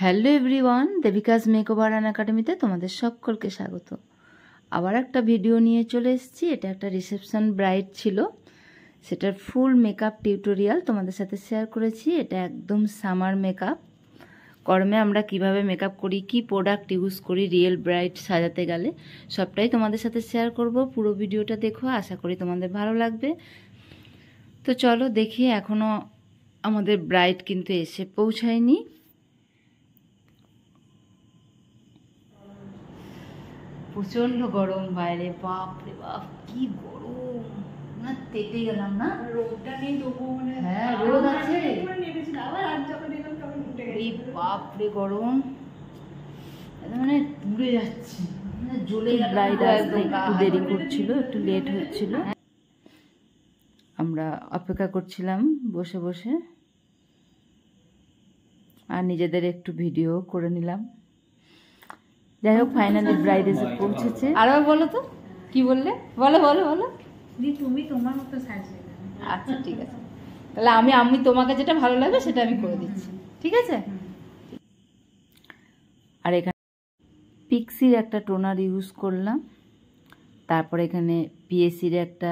Hello everyone, দেবিকাজ makeover and একাডেমিতে তোমাদের সকলকে স্বাগত। আবার একটা ভিডিও নিয়ে চলে এসেছি। এটা একটা রিসেপশন ব্রাইড ছিল, সেটার ফুল মেকআপ টিউটোরিয়াল তোমাদের সাথে শেয়ার করেছি। এটা একদম সামার মেকআপ, গরমে আমরা কিভাবে মেকআপ করি, কি প্রোডাক্ট ইউজ করি রিয়েল ব্রাইড সাজাতে গেলে, সবটাই তোমাদের সাথে শেয়ার করব। পুরো ভিডিওটা দেখো, আশা করি তোমাদের ভালো লাগবে। তো চলো দেখি, এখনও আমাদের ব্রাইড কিন্তু এসে পৌঁছায়নি। প্রচন্ড গরম বাইরে, বাপ রে বাপ কি গরম, না তেতে গেলাম না। রোদটা নেই তবু মানে হ্যাঁ রোদ আছে, আবার আর যখন এলাম তখন উঠে গেছে। এই বাপ রে গরম, মানে পুড়ে যাচ্ছে, জ্বলে ব্রাইড আসতে একটু দেরি করছিল, একটু লেট হচ্ছিল। আমরা অপেক্ষা করছিলাম বসে বসে, আর নিজেদের একটু ভিডিও করে নিলাম। যাই হোক, ফাইনালি ব্রাইড এসে পৌঁছেছে। আরো বলো তো কি বললে, বলো বলো বলো। তুমি তোমার মতো সাজবে। আচ্ছা ঠিক আছে, তাহলে আমি তোমাকে যেটা ভালো লাগবে সেটা আমি করে দিচ্ছি, ঠিক আছে। আর এখানে পিক্সির একটা টোনার ইউজ করলাম, তারপর এখানে পিএসির একটা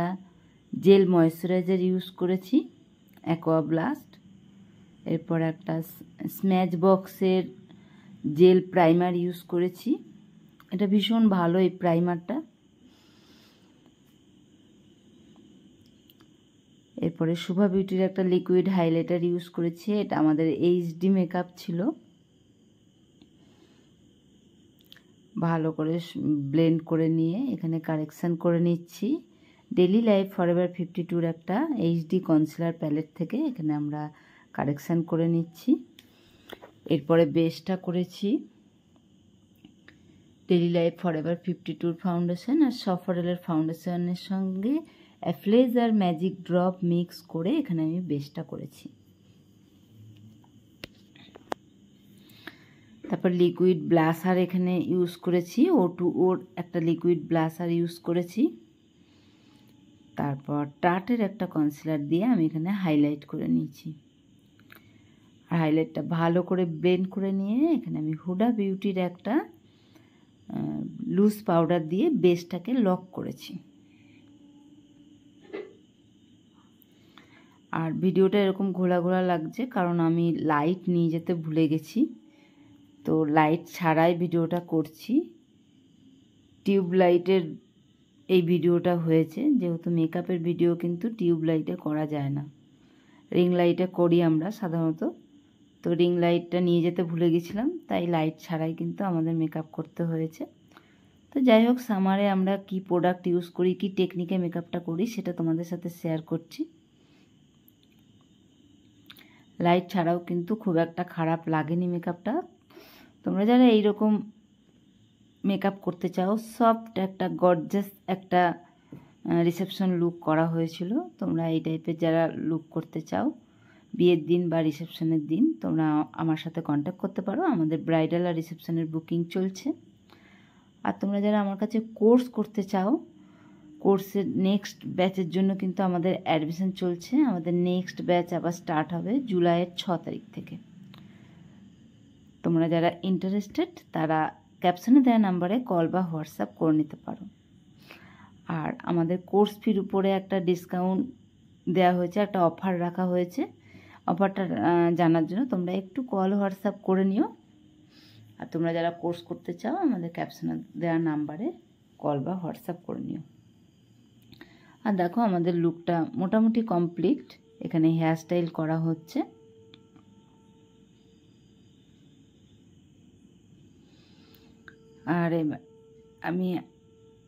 জেল ময়েশ্চারাইজার ইউজ করেছি, অ্যাকোয়া ব্লাস্ট। এরপর একটা স্ম্যাচ বক্সের জেল প্রাইমার ইউজ করেছি, এটা ভীষণ ভালো এই প্রাইমারটা। এরপরে শুভা বিউটির একটা লিকুইড হাইলাইটার ইউজ করেছি, এটা আমাদের এইচডি মেকআপ ছিল। ভালো করে ব্লেন্ড করে নিয়ে এখানে কারেকশান করে নিচ্ছি। ডেলি লাইফ ফরএভার 52 একটা এইচডি কনসিলার প্যালেট থেকে এখানে আমরা কারেকশান করে নিচ্ছি। এরপরে বেসটা করেছি ডেলি লাইফ ফরএভার 52 ফাউন্ডেশন আর সফরেলের ফাউন্ডেশনের সঙ্গে অ্যাফ্লেজ আর ম্যাজিক ড্রপ মিক্স করে এখানে আমি বেসটা করেছি। তারপর লিকুইড ব্লাশার এখানে ইউজ করেছি, ওর একটা লিকুইড ব্লাশার ইউজ করেছি। তারপর টার্টের একটা কনসিলার দিয়ে আমি এখানে হাইলাইট করে নিয়েছি। আর হাইলাইটটা ভালো করে ব্লেন্ড করে নিয়ে এখানে আমি হুডা বিউটির একটা লুজ পাউডার দিয়ে বেসটাকে লক করেছি। আর ভিডিওটা এরকম ঘোলা ঘোলা লাগছে কারণ আমি লাইট নিয়ে যেতে ভুলে গেছি, তো লাইট ছাড়াই ভিডিওটা করছি। টিউব লাইটের এই ভিডিওটা হয়েছে, যেহেতু মেকআপের ভিডিও কিন্তু টিউব লাইটে করা যায় না, রিং লাইটে করি আমরা সাধারণত। তো রিং লাইটটা নিয়ে যেতে ভুলে গেছিলাম, তাই লাইট ছাড়াই কিন্তু আমাদের মেকআপ করতে হয়েছে। তো যাই হোক, সামারে আমরা কি প্রোডাক্ট ইউজ করি, কি টেকনিকে মেকআপটা করি সেটা তোমাদের সাথে শেয়ার করছি। লাইট ছাড়াও কিন্তু খুব একটা খারাপ লাগেনি মেকআপটা। তোমরা যারা এইরকম মেকআপ করতে চাও, সফট একটা গর্জাস একটা রিসেপশন লুক করা হয়েছিল, তোমরা এই টাইপের যারা লুক করতে চাও বিয়ের দিন বা রিসেপশনের দিন, তোমরা আমার সাথে কন্ট্যাক্ট করতে পারো। আমাদের ব্রাইডাল আর রিসেপশনের বুকিং চলছে। আর তোমরা যারা আমার কাছে কোর্স করতে চাও, কোর্সের নেক্সট ব্যাচের জন্য কিন্তু আমাদের অ্যাডমিশন চলছে। আমাদের নেক্সট ব্যাচ আবার স্টার্ট হবে জুলাইয়ের 6 তারিখ থেকে। তোমরা যারা ইন্টারেস্টেড তারা ক্যাপশনে দেওয়া নাম্বারে কল বা হোয়াটসঅ্যাপ করে নিতে পারো। আর আমাদের কোর্স ফির উপরে একটা ডিসকাউন্ট দেওয়া হয়েছে, একটা অফার রাখা হয়েছে। অফারটা জানার জন্য তোমরা একটু কল হোয়াটসঅ্যাপ করে নিও। আর তোমরা যারা কোর্স করতে চাও আমাদের ক্যাপশনে দেওয়া নাম্বারে কল বা হোয়াটসঅ্যাপ করে নিও। আর দেখো আমাদের লুকটা মোটামুটি কমপ্লিট, এখানে হেয়ারস্টাইল করা হচ্ছে। আর আমি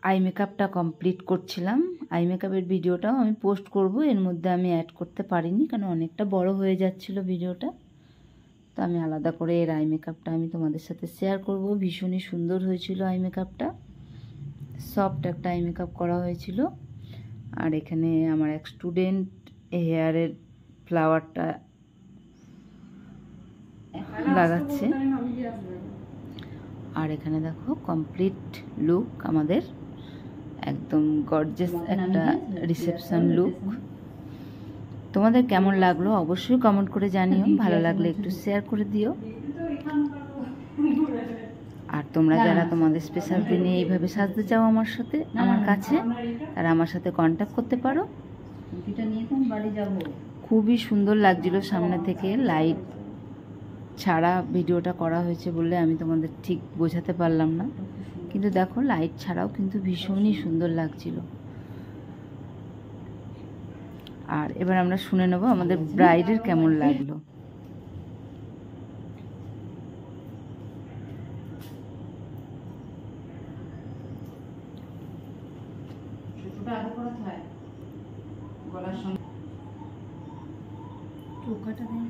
আই মেকআপটা কমপ্লিট করছিলাম। আই মেকআপের ভিডিওটাও আমি পোস্ট করব, এর মধ্যে আমি অ্যাড করতে পারিনি কারণ অনেকটা বড় হয়ে যাচ্ছিল ভিডিওটা। তো আমি আলাদা করে এর আই মেকআপটা আমি তোমাদের সাথে শেয়ার করব। ভীষণই সুন্দর হয়েছিল আই মেকআপটা, সফট একটা আই মেকআপ করা হয়েছিল। আর এখানে আমার এক স্টুডেন্ট হেয়ারের ফ্লাওয়ারটা লাগাচ্ছে। আর এখানে দেখো কমপ্লিট লুক আমাদের, একদম গর্জিয়াস একটা রিসেপশন লুক। তোমাদের কেমন লাগলো অবশ্যই কমেন্ট করে জানিও, ভালো লাগলে একটু শেয়ার করে দিও। আর তোমরা যারা তোমাদের স্পেশাল দিনে এইভাবে সাজতে চাও আমার সাথে, আমার কাছে, তারা আমার সাথে কন্ট্যাক্ট করতে পারো। খুবই সুন্দর লাগছিল সামনে থেকে, লাইট ছাড়া ভিডিওটা করা হয়েছে বলে আমি তোমাদের ঠিক বোঝাতে পারলাম না, কিন্তু দেখো লাইট ছাড়াও কিন্তু ভীষণই সুন্দর লাগছিল। আর এবার আমরা শুনে নেব আমাদের ব্রাইডের কেমন লাগলো। চৌকাটা দেয়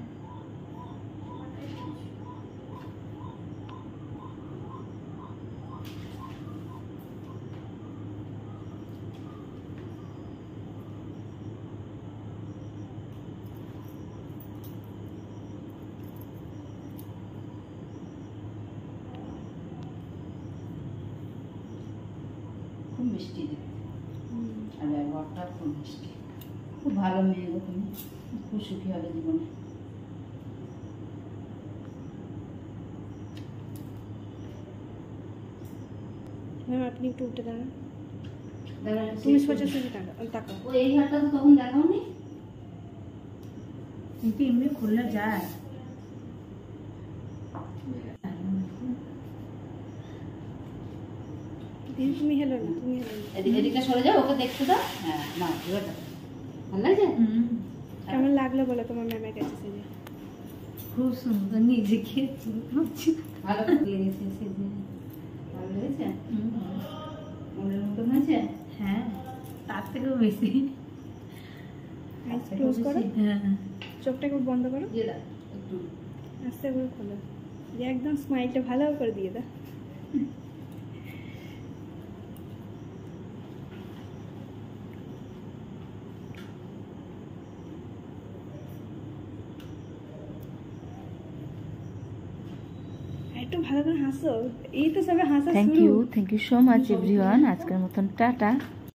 খুব মিষ্টি দেখতে, আর ব্যবহারটা খুব মিষ্টি। খুব ভালো মেয়ে গো তুমি, খুব সুখী হবে জীবনে। ম্যাম আপনি একটু উঠে দাঁড়ান, তুমি সোজা সোজা তাকাও। ও এই ঘাটটা তো তখন দেখাওনি, কিন্তু এমনি খুললে যায়। দিদি তুমি হেলো না, তুমি হেলো না। এদিকে এদিকে সরে যাও, ওকে দেখতে দাও। হ্যাঁ না, এবার দেখো ভালো লাগছে। কেমন লাগলো বলো তোমার ম্যামের কাছে সেজে? খুব সুন্দর, নিজেকে ভালো লেগেছে সেজে, ভালো লেগেছে, মনের মতন হয়েছে। হ্যাঁ, তার থেকেও বেশি। আইস ক্লোজ করো, হ্যাঁ চোখটা একটু বন্ধ করো, দিয়ে দাও একটু। আস্তে করে খোলো, যে একদম স্মাইলটা ভালো করে দিয়ে দাও। একটু ভালো করে হাসো, এই তো সবে হাসা থ্যাংক শুরু। You so much everyone. আজকের মতন টাটা।